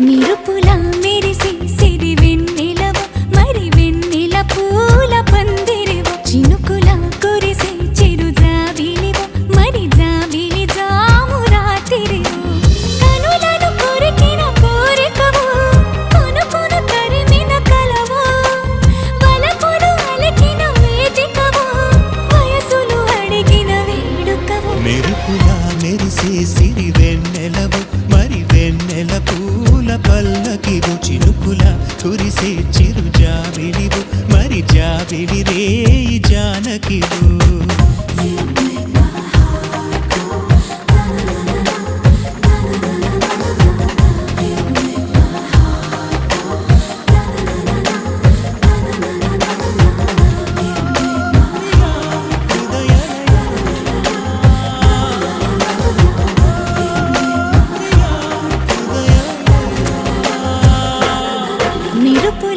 నిరుపులా మెరిసి సిరి వెన్నెలవు మరి వెన్నెల పూల పందిరివు చినుకులా కురిసి చిరు జాబిలివు మరి జాబిలి జాము రాత్రివు కనులను కొరికిన కోరికవు కొనుకొను తరిమిన కలవు వలపులు అలికిన వేదికవు వయసులు అడిగిన వేడుకవు మెరుపులా మెరిసే సిరి వెన్నెలవు మరి వెన్నెల పూల పల్లకివు చినుకుల కురిసే చిరు జాబిలివు మరి జాబిలి రేయి జానకివు నిరుపు